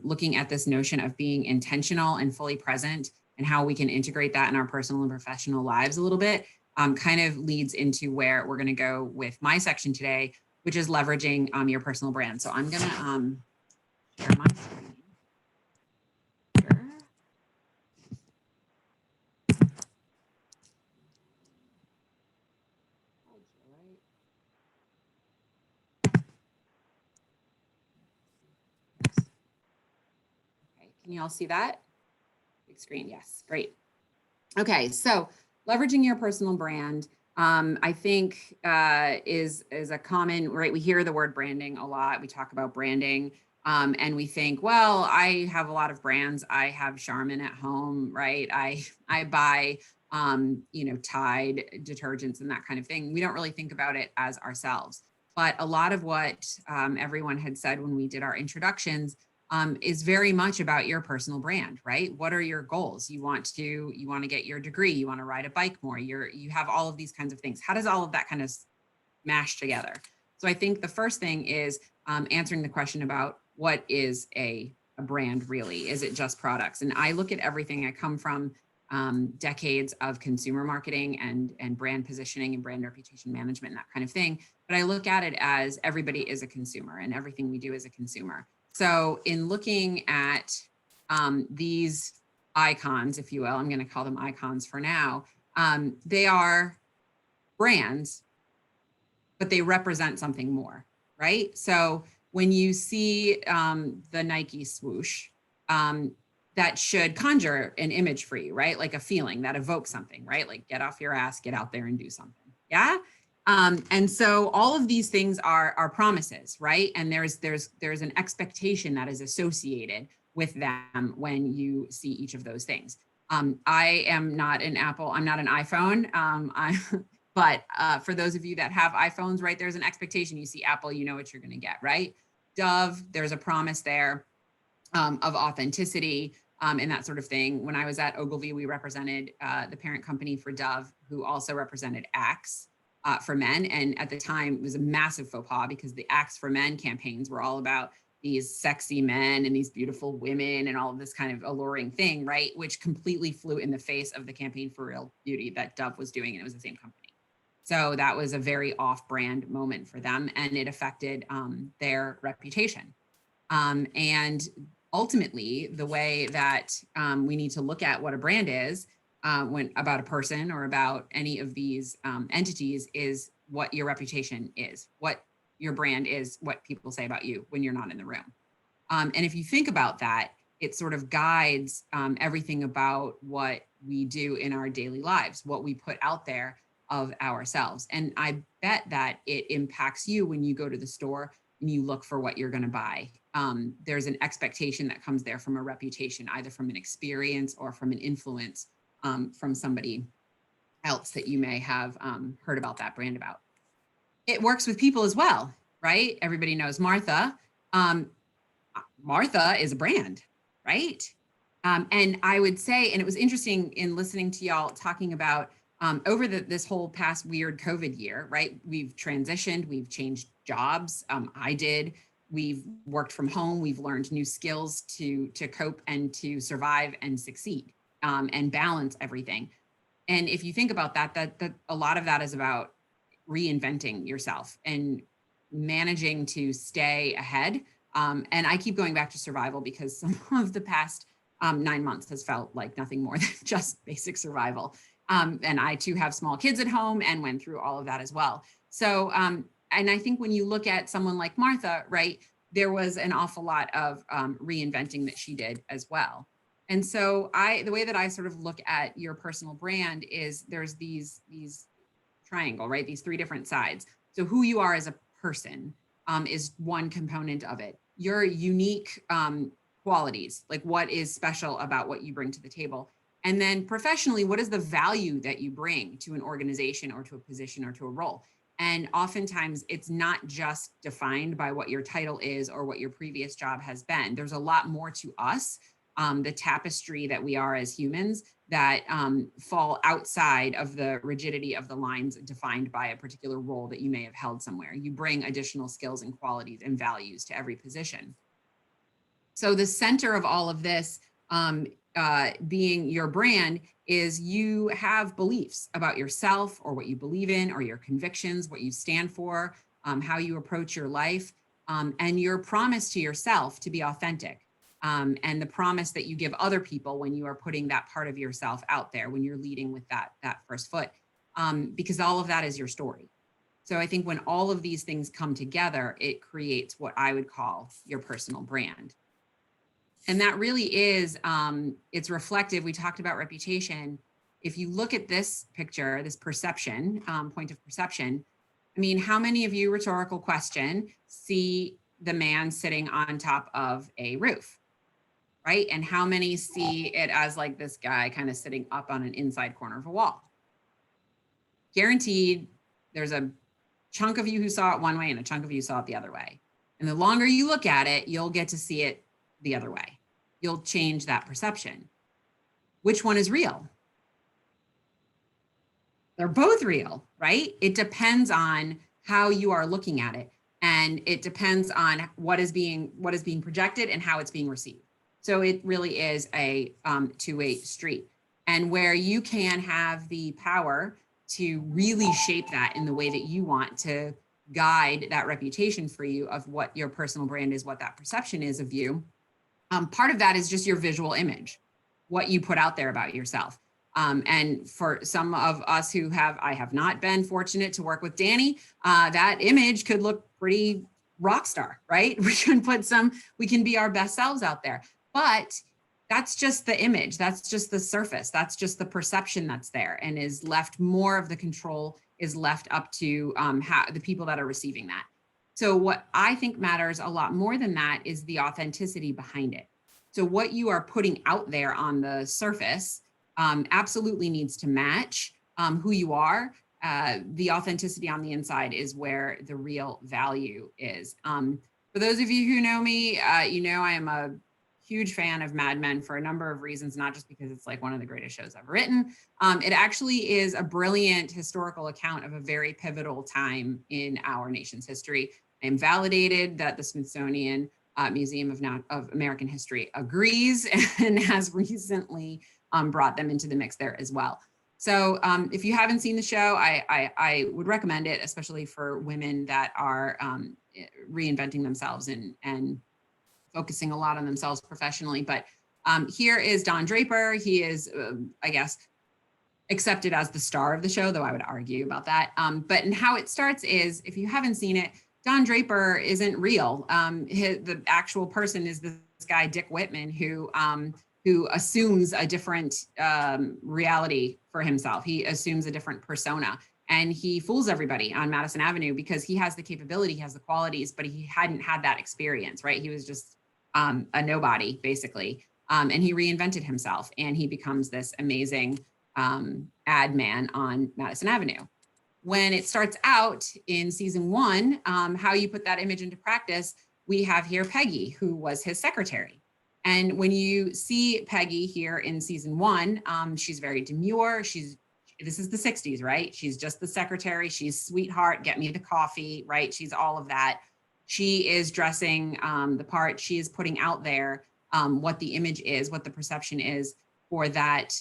looking at this notion of being intentional and fully present and how we can integrate that in our personal and professional lives a little bit kind of leads into where we're going to go with my section today, which is leveraging your personal brand. So I'm going to share my screen. Can you all see that? Big screen, yes, great. Okay, so leveraging your personal brand, I think is a common, right? We hear the word branding a lot. We talk about branding and we think, well, I have a lot of brands. I have Charmin at home, right? I buy, Tide detergents and that kind of thing. We don't really think about it as ourselves. But a lot of what everyone had said when we did our introductions is very much about your personal brand, right? What are your goals? You want to get your degree, you want to ride a bike more, you have all of these kinds of things. How does all of that kind of mash together? So I think the first thing is answering the question about what is a brand really? Is it just products? And I look at everything. I come from decades of consumer marketing and brand positioning and brand reputation management and that kind of thing. But I look at it as everybody is a consumer and everything we do is a consumer. So in looking at these icons, if you will, I'm going to call them icons for now, they are brands, but they represent something more, right? So when you see the Nike swoosh, that should conjure an image for you, right? Like a feeling that evokes something, right? Like get off your ass, get out there and do something. Yeah. And so all of these things are promises, right? And there's an expectation that is associated with them when you see each of those things. I am not an Apple, I'm not an iPhone, but for those of you that have iPhones, right, there's an expectation. You see Apple, you know what you're going to get, right? Dove, there's a promise there of authenticity and that sort of thing. When I was at Ogilvy, we represented the parent company for Dove, who also represented Axe for men. And at the time, it was a massive faux pas because the Axe for Men campaigns were all about these sexy men and these beautiful women and all of this kind of alluring thing, right? Which completely flew in the face of the campaign for real beauty that Dove was doing, and it was the same company. So that was a very off-brand moment for them, and it affected their reputation. And ultimately, the way that we need to look at what a brand is when about a person or about any of these entities is what your reputation is, what your brand is, what people say about you when you're not in the room. And if you think about that, it sort of guides everything about what we do in our daily lives, what we put out there of ourselves. And I bet that it impacts you when you go to the store and you look for what you're going to buy. There's an expectation that comes there from a reputation, either from an experience or from an influence from somebody else that you may have heard about that brand about. It works with people as well, right? Everybody knows Martha. Martha is a brand, right? And I would say, and it was interesting in listening to y'all talking about over this whole past weird COVID year, right? We've transitioned, we've changed jobs. I did. We've worked from home. We've learned new skills to cope and to survive and succeed and balance everything. And if you think about that a lot of that is about reinventing yourself and managing to stay ahead. And I keep going back to survival because some of the past 9 months has felt like nothing more than just basic survival. And I too have small kids at home and went through all of that as well. So, and I think when you look at someone like Martha, right, there was an awful lot of reinventing that she did as well. And so the way that I sort of look at your personal brand is there's these triangle, right? These 3 different sides. So who you are as a person is one component of it. Your unique qualities, like what is special about what you bring to the table. And then professionally, what is the value that you bring to an organization or to a position or to a role? And oftentimes it's not just defined by what your title is or what your previous job has been. There's a lot more to us, the tapestry that we are as humans that fall outside of the rigidity of the lines defined by a particular role that you may have held somewhere. You bring additional skills and qualities and values to every position. So the center of all of this being your brand is you have beliefs about yourself or what you believe in or your convictions, what you stand for, how you approach your life, and your promise to yourself to be authentic. And the promise that you give other people when you are putting that part of yourself out there, when you're leading with that first foot, because all of that is your story. So I think when all of these things come together, it creates what I would call your personal brand. And that really is, it's reflective. We talked about reputation. If you look at this picture, this perception, point of perception, I mean, how many of you, rhetorical question, see the man sitting on top of a roof, right? And how many see it as like this guy kind of sitting up on an inside corner of a wall? Guaranteed, there's a chunk of you who saw it one way and a chunk of you saw it the other way. And the longer you look at it, you'll get to see it the other way. You'll change that perception. Which one is real? They're both real, right? It depends on how you are looking at it. And it depends on what is being projected and how it's being received. So it really is a two-way street. And where you can have the power to really shape that in the way that you want to guide that reputation for you of what your personal brand is, what that perception is of you. Part of that is just your visual image, what you put out there about yourself. And for some of us who I have not been fortunate to work with Danny, that image could look pretty rock star, right? We can be our best selves out there, but that's just the image. That's just the surface. That's just the perception that's there, and is left, more of the control is left up to the people that are receiving that. So what I think matters a lot more than that is the authenticity behind it. So what you are putting out there on the surface absolutely needs to match who you are. The authenticity on the inside is where the real value is. For those of you who know me, you know I am a huge fan of Mad Men for a number of reasons, not just because it's like one of the greatest shows ever written. It actually is a brilliant historical account of a very pivotal time in our nation's history. I am validated that the Smithsonian Museum of American History agrees and has recently brought them into the mix there as well. So if you haven't seen the show, I would recommend it, especially for women that are reinventing themselves and focusing a lot on themselves professionally. But here is Don Draper. He is, I guess, accepted as the star of the show, though I would argue about that. But and how it starts is, if you haven't seen it, Don Draper isn't real. The actual person is this guy, Dick Whitman, who assumes a different reality for himself. He assumes a different persona, and he fools everybody on Madison Avenue because he has the capability, he has the qualities, but he hadn't had that experience, right? He was just a nobody, basically. And he reinvented himself, and he becomes this amazing ad man on Madison Avenue. When it starts out in season 1, how you put that image into practice, we have here Peggy, who was his secretary. And when you see Peggy here in season 1, she's very demure. This is the 60s, right? She's just the secretary. She's sweetheart, get me the coffee, right? She's all of that. She is dressing the part. She is putting out there what the image is, what the perception is for that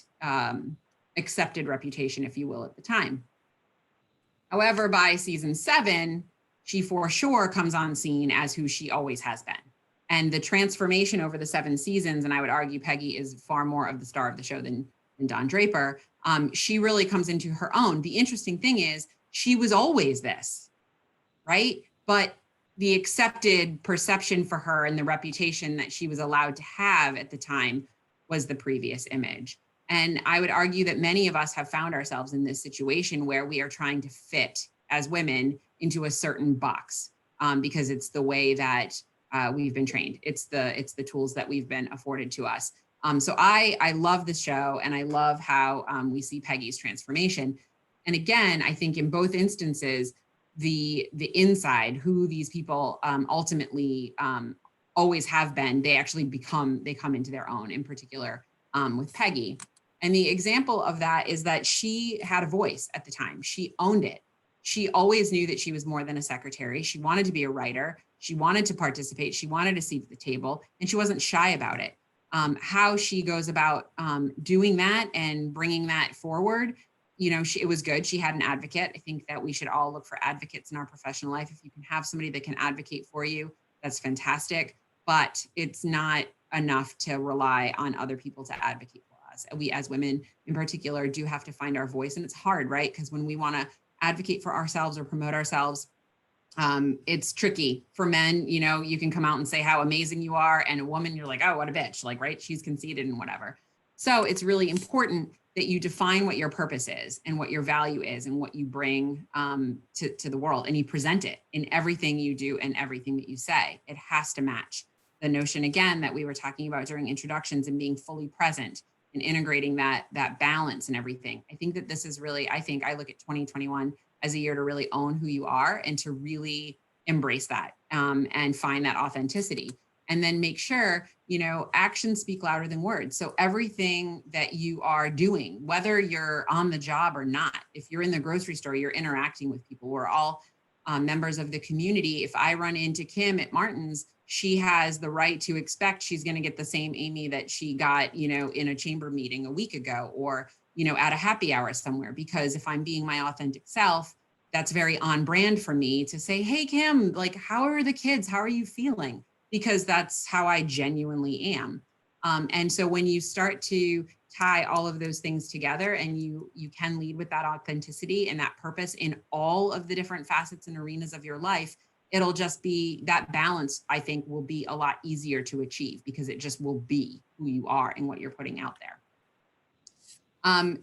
accepted reputation, if you will, at the time. However, by season 7, she for sure comes on scene as who she always has been. And the transformation over the 7 seasons, and I would argue Peggy is far more of the star of the show than Don Draper, she really comes into her own. The interesting thing is she was always this, right? But the accepted perception for her and the reputation that she was allowed to have at the time was the previous image. And I would argue that many of us have found ourselves in this situation where we are trying to fit as women into a certain box because it's the way that we've been trained. It's the tools that we've been afforded to us. So I love the show, and I love how we see Peggy's transformation. And again, I think in both instances, the inside, who these people ultimately always have been, they come into their own, in particular with Peggy. And the example of that is that she had a voice at the time. She owned it. She always knew that she was more than a secretary. She wanted to be a writer. She wanted to participate. She wanted a seat at the table, and she wasn't shy about it. How she goes about doing that and bringing that forward, you know, it was good. She had an advocate. I think that we should all look for advocates in our professional life. If you can have somebody that can advocate for you, that's fantastic. But it's not enough to rely on other people to advocate for us. We as women in particular do have to find our voice, and it's hard, right? Because when we want to advocate for ourselves or promote ourselves, it's tricky. For men, you know, you can come out and say how amazing you are, and a woman, you're like, oh, what a bitch, like, right? She's conceited and whatever. So it's really important that you define what your purpose is and what your value is and what you bring to the world, and you present it in everything you do and everything that you say. It has to match the notion, again, that we were talking about during introductions and being fully present and integrating that balance and everything. I think that this is really, I look at 2021 as a year to really own who you are and to really embrace that and find that authenticity. And then make sure, you know, actions speak louder than words. So everything that you are doing, whether you're on the job or not, if you're in the grocery store, you're interacting with people. We're all members of the community. If I run into Kim at Martin's, she has the right to expect she's going to get the same Amy that she got, you know, in a chamber meeting a week ago, or, you know, at a happy hour somewhere. Because if I'm being my authentic self, that's very on brand for me to say, hey, Kim, like, how are the kids? How are you feeling? Because that's how I genuinely am. And so when you start to tie all of those things together, and you can lead with that authenticity and that purpose in all of the different facets and arenas of your life, it'll just be that balance, I think, will be a lot easier to achieve, because it just will be who you are and what you're putting out there.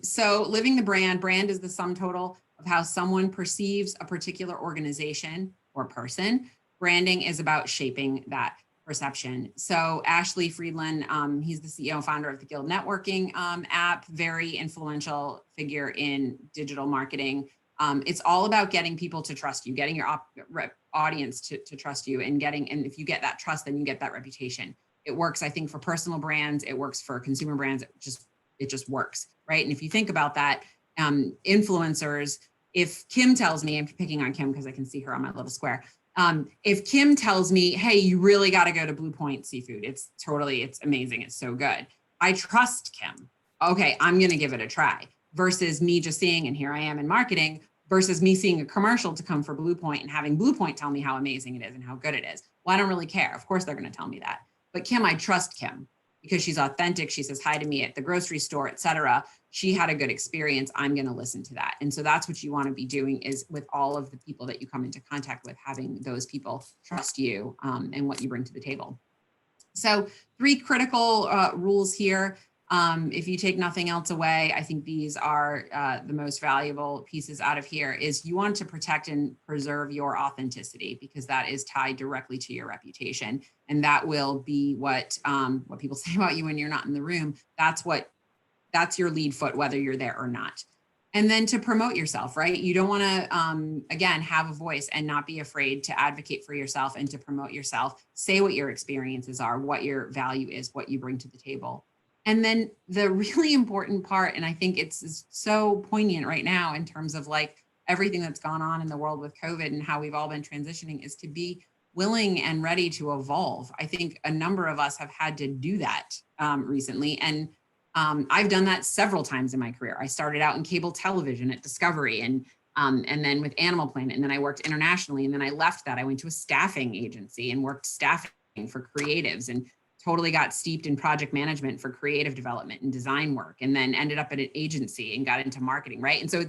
So living the brand is the sum total of how someone perceives a particular organization or person. Branding is about shaping that perception. So Ashley Friedland, he's the CEO and founder of the Guild Networking app, very influential figure in digital marketing. It's all about getting people to trust you, getting your audience to trust you, and if you get that trust, then you get that reputation. It works, I think, for personal brands. It works for consumer brands. It just works, right? And if you think about that, influencers, if Kim tells me, I'm picking on Kim because I can see her on my little square. If Kim tells me, hey, you really got to go to Blue Point Seafood. It's amazing. It's so good. I trust Kim. Okay, I'm going to give it a try, versus me just seeing, and here I am in marketing, versus me seeing a commercial to come for Blue Point and having Blue Point tell me how amazing it is and how good it is. Well, I don't really care. Of course, they're going to tell me that. But Kim, I trust Kim because she's authentic. She says hi to me at the grocery store, etc. She had a good experience. I'm going to listen to that. And so that's what you want to be doing, is with all of the people that you come into contact with, having those people trust you and what you bring to the table. So 3 critical rules here. If you take nothing else away, I think these are the most valuable pieces out of here. Is you want to protect and preserve your authenticity, because that is tied directly to your reputation. And that will be what people say about you when you're not in the room. That's your lead foot, whether you're there or not. And then to promote yourself, right? You don't want to, again, have a voice and not be afraid to advocate for yourself and to promote yourself. Say what your experiences are, what your value is, what you bring to the table. And then the really important part, and I think it's so poignant right now in terms of like everything that's gone on in the world with COVID and how we've all been transitioning, is to be willing and ready to evolve. I think a number of us have had to do that recently. And I've done that several times in my career. I started out in cable television at Discovery, and And then with Animal Planet, and then I worked internationally. And then I left that. I went to a staffing agency and worked staffing for creatives and totally got steeped in project management for creative development and design work, and then ended up at an agency and got into marketing, right? And so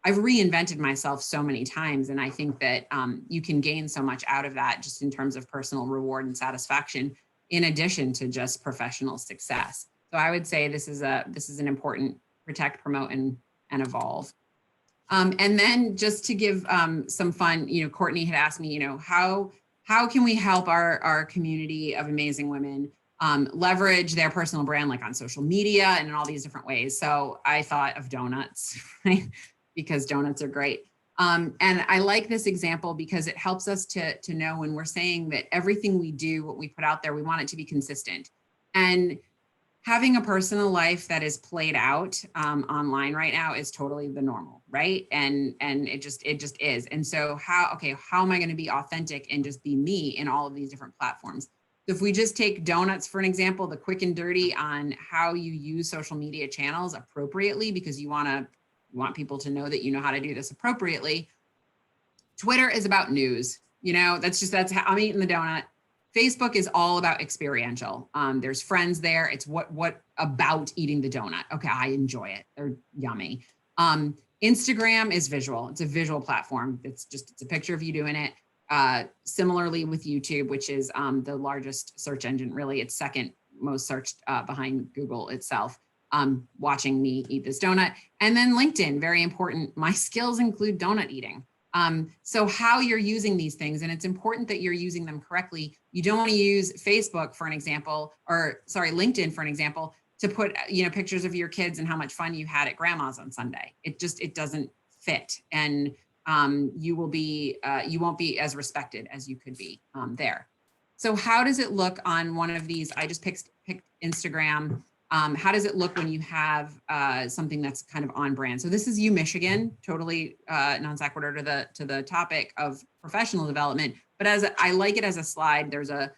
I've reinvented myself so many times. And I think that you can gain so much out of that just in terms of personal reward and satisfaction, in addition to just professional success. So I would say this is an important protect, promote, and evolve. And then just to give some fun, Courtney had asked me, how can we help our community of amazing women leverage their personal brand, like on social media and in all these different ways? So I thought of donuts, right? Because donuts are great. And I like this example because it helps us to know when we're saying that everything we do, what we put out there, we want it to be consistent. And having a personal life that is played out online right now is totally the normal, right? And it just is. And so how am I going to be authentic and just be me in all of these different platforms? So if we just take donuts for an example, the quick and dirty on how you use social media channels appropriately, because you want people to know that you know how to do this appropriately. Twitter is about news. That's how I'm eating the donut. Facebook is all about experiential. There's friends there. It's what about eating the donut? Okay, I enjoy it. They're yummy. Instagram is visual. It's a visual platform. It's a picture of you doing it. Similarly with YouTube, which is the largest search engine, really. It's second most searched behind Google itself. Watching me eat this donut. And then LinkedIn, very important. My skills include donut eating. So how you're using these things, and it's important that you're using them correctly. You don't want to use Facebook, for an example, LinkedIn, for an example, to put, pictures of your kids and how much fun you had at grandma's on Sunday. It doesn't fit. And you won't be as respected as you could be there. So how does it look on one of these? I just picked Instagram. How does it look when you have something that's kind of on brand? So this is Michigan, totally non sequitur to the topic of professional development. But I like it as a slide. There's a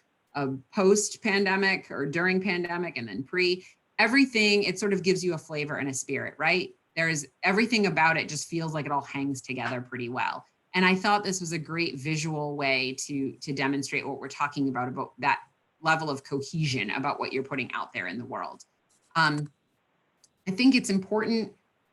post pandemic or during pandemic and then pre. Everything, it sort of gives you a flavor and a spirit, right? There's everything about it just feels like it all hangs together pretty well. And I thought this was a great visual way to demonstrate what we're talking about that level of cohesion about what you're putting out there in the world. I think it's important.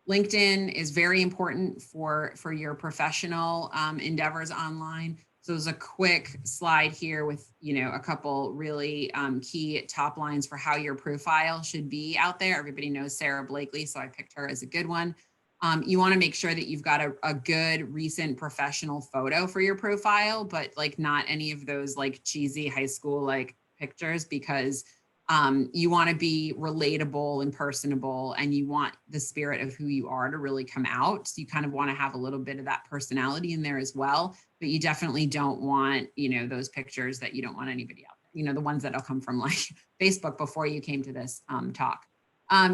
LinkedIn is very important for your professional endeavors online. So there's a quick slide here with, a couple really key top lines for how your profile should be out there. Everybody knows Sarah Blakely, so I picked her as a good one. You want to make sure that you've got a good recent professional photo for your profile, but like not any of those like cheesy high school like pictures, because you want to be relatable and personable, and you want the spirit of who you are to really come out. So you kind of want to have a little bit of that personality in there as well, but you definitely don't want, those pictures that you don't want anybody out there, the ones that'll come from like Facebook before you came to this talk.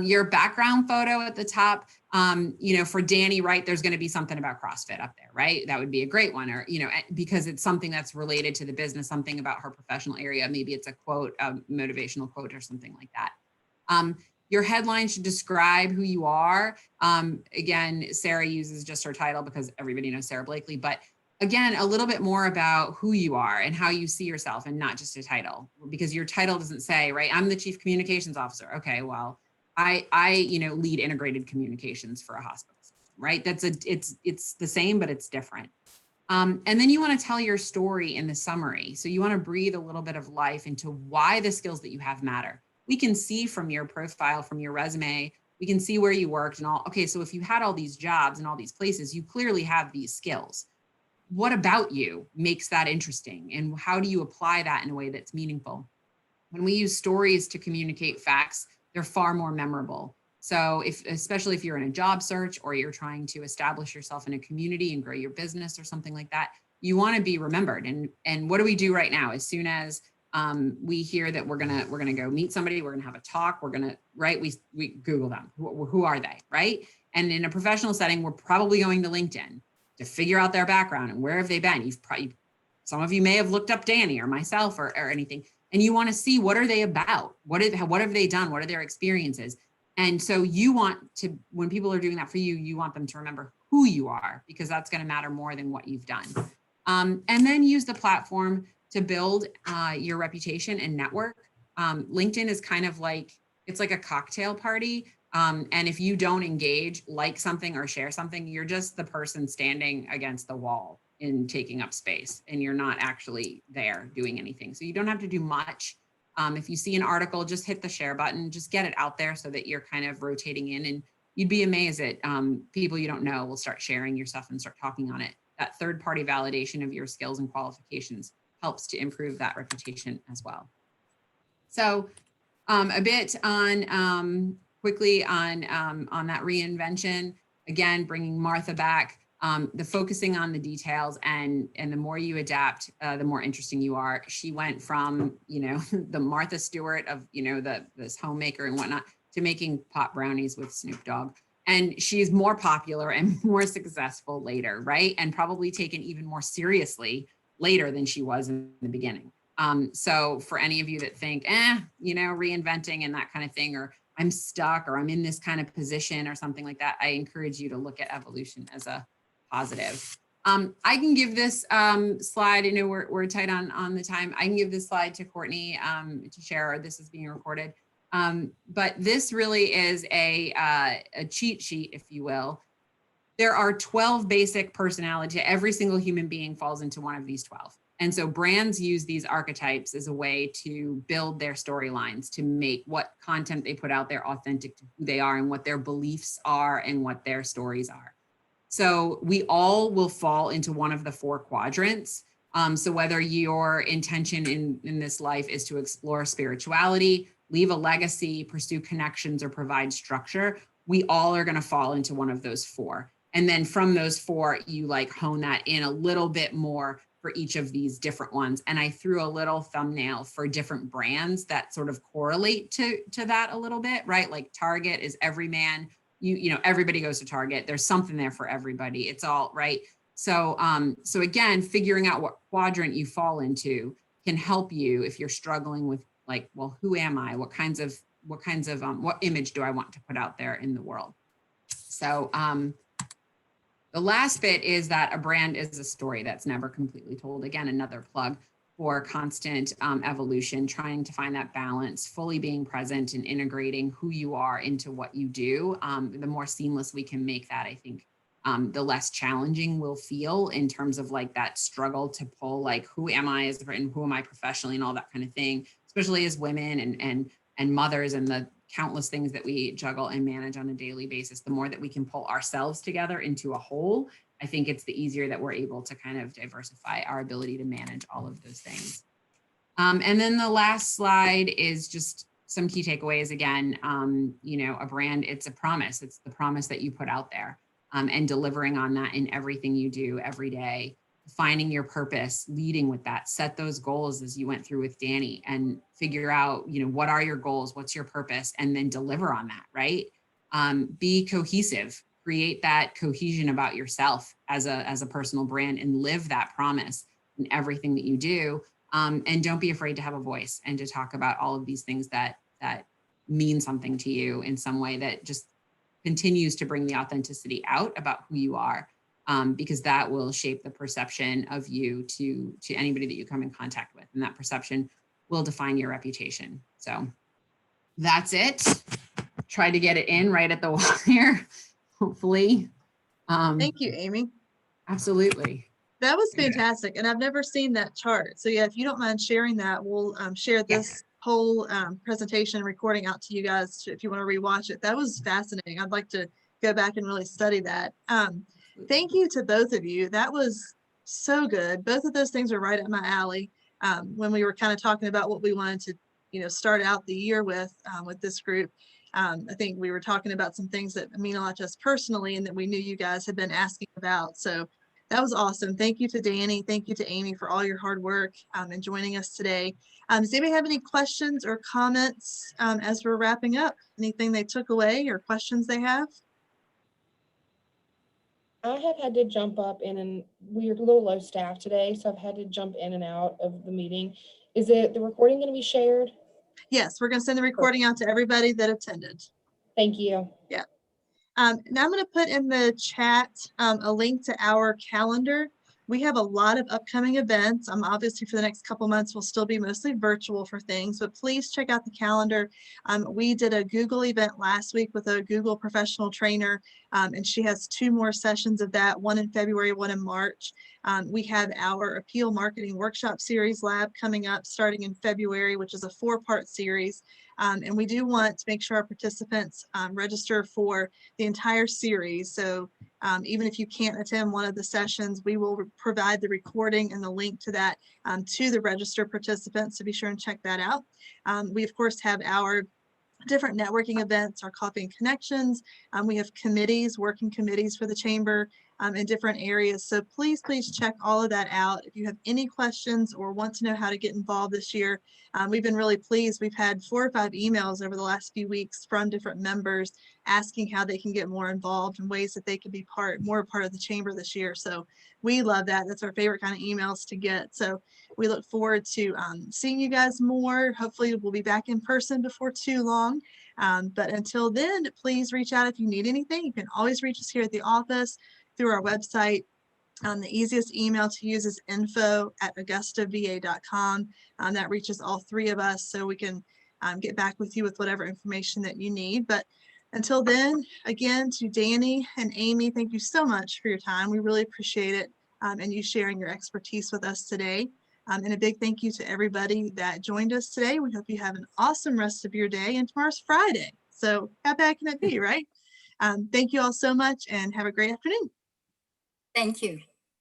Your background photo at the top, for Danny, right, there's going to be something about CrossFit up there, right? That would be a great one, or, because it's something that's related to the business, something about her professional area. Maybe it's a quote, a motivational quote or something like that. Your headline should describe who you are. Again, Sarah uses just her title because everybody knows Sarah Blakely, but again, a little bit more about who you are and how you see yourself, and not just a title, because your title doesn't say, right, I'm the Chief Communications Officer. Okay, well, I lead integrated communications for a hospital system, right? It's the same, but it's different. And then you want to tell your story in the summary. So you want to breathe a little bit of life into why the skills that you have matter. We can see from your profile, from your resume, we can see where you worked and all. Okay, so if you had all these jobs in all these places, you clearly have these skills. What about you makes that interesting? And how do you apply that in a way that's meaningful? When we use stories to communicate facts, they're far more memorable. So especially if you're in a job search or you're trying to establish yourself in a community and grow your business or something like that, you want to be remembered. And what do we do right now? As soon as we hear that we're gonna go meet somebody, we're gonna have a talk, we Google them. Who are they, right? And in a professional setting, we're probably going to LinkedIn to figure out their background and where have they been. Some of you may have looked up Danny or myself or anything. And you want to see, what are they about? What have they done? What are their experiences? And so you want to, when people are doing that for you, you want them to remember who you are, because that's going to matter more than what you've done. And then use the platform to build your reputation and network. LinkedIn is kind of like, it's like a cocktail party. And if you don't engage, like something or share something, you're just the person standing against the wall and taking up space, and you're not actually there doing anything. So you don't have to do much. If you see an article, just hit the share button, just get it out there so that you're kind of rotating in, and you'd be amazed at people you don't know will start sharing your stuff and start talking on it. That third-party validation of your skills and qualifications helps to improve that reputation as well. So a bit on quickly on that reinvention, again, bringing Martha back, the focusing on the details, and the more you adapt, the more interesting you are. She went from, you know, the Martha Stewart of, you know, this homemaker and whatnot, to making pot brownies with Snoop Dogg. And she's more popular and more successful later, right? And probably taken even more seriously later than she was in the beginning. So for any of you that think, you know, reinventing and that kind of thing, or I'm stuck, or I'm in this kind of position or something like that, I encourage you to look at evolution as a positive. I can give this slide, you know, we're tight on the time. I can give this slide to Courtney to share. This is being recorded. But this really is a cheat sheet, if you will. There are 12 basic personalities. Every single human being falls into one of these 12. And so brands use these archetypes as a way to build their storylines, to make what content they put out there authentic to who they are and what their beliefs are and what their stories are. So we all will fall into one of the 4 quadrants. So whether your intention in this life is to explore spirituality, leave a legacy, pursue connections, or provide structure, we all are going to fall into one of those 4. And then from those 4, you like hone that in a little bit more for each of these different ones. And I threw a little thumbnail for different brands that sort of correlate to that a little bit, right? Like Target is everyman. You know, everybody goes to Target. There's something there for everybody. It's all right. So, so again, figuring out what quadrant you fall into can help you if you're struggling with, like, well, who am I? What image do I want to put out there in the world? So the last bit is that a brand is a story that's never completely told. Again, another plug for constant evolution, trying to find that balance, fully being present and integrating who you are into what you do. The more seamless we can make that, I think, the less challenging we'll feel in terms of like that struggle to pull, like, who am I as a and who am I professionally and all that kind of thing, especially as women and mothers and the countless things that we juggle and manage on a daily basis. The more that we can pull ourselves together into a whole, I think it's the easier that we're able to kind of diversify our ability to manage all of those things. And then the last slide is just some key takeaways. Again, you know, a brand, it's a promise. It's the promise that you put out there, and delivering on that in everything you do every day, finding your purpose, leading with that, set those goals as you went through with Danny, and figure out, you know, what are your goals, what's your purpose, and then deliver on that, right? Be cohesive, create that cohesion about yourself as a personal brand, and live that promise in everything that you do. And don't be afraid to have a voice and to talk about all of these things that mean something to you in some way that just continues to bring the authenticity out about who you are. Because that will shape the perception of you to anybody that you come in contact with. And that perception will define your reputation. So that's it. Try to get it in right at the wire, hopefully. Thank you, Amy. Absolutely. That was fantastic. And I've never seen that chart. So yeah, if you don't mind sharing that, we'll share this whole presentation recording out to you guys if you want to rewatch it. That was fascinating. I'd like to go back and really study that. Thank you to both of you. That was so good. Both of those things are right up my alley. When we were kind of talking about what we wanted to, you know, start out the year with this group, I think we were talking about some things that mean a lot to us personally and that we knew you guys had been asking about. So that was awesome. Thank you to Danny. Thank you to Amy for all your hard work and joining us today. Does anybody have any questions or comments as we're wrapping up? Anything they took away or questions they have? I have had to jump up in, and we're a little low staff today, so I've had to jump in and out of the meeting. Is the recording going to be shared? Yes, we're going to send the recording out to everybody that attended. Thank you. Yeah. Now I'm going to put in the chat a link to our calendar. We have a lot of upcoming events. Obviously for the next couple months, we'll still be mostly virtual for things, but please check out the calendar. We did a Google event last week with a Google professional trainer, and she has 2 more sessions of that, one in February, one in March. We have our Appeal Marketing Workshop Series Lab coming up starting in February, which is a 4-part series. And we do want to make sure our participants register for the entire series. So even if you can't attend one of the sessions, we will provide the recording and the link to that to the registered participants. So be sure and check that out. We of course have our different networking events, our Coffee and Connections. We have committees, working committees for the chamber in different areas. So please check all of that out. If you have any questions or want to know how to get involved this year, we've been really pleased. We've had 4 or 5 emails over the last few weeks from different members asking how they can get more involved and ways that they can be more a part of the chamber this year. So we love that. That's our favorite kind of emails to get. So we look forward to seeing you guys more. Hopefully we'll be back in person before too long. But until then, please reach out if you need anything. You can always reach us here at the office through our website. The easiest email to use is info@augustava.com. That reaches all 3 of us, so we can get back with you with whatever information that you need. But until then, again, to Danny and Amy, thank you so much for your time. We really appreciate it, and you sharing your expertise with us today. And a big thank you to everybody that joined us today. We hope you have an awesome rest of your day, and tomorrow's Friday. So how bad can it be, right? Thank you all so much and have a great afternoon. Thank you.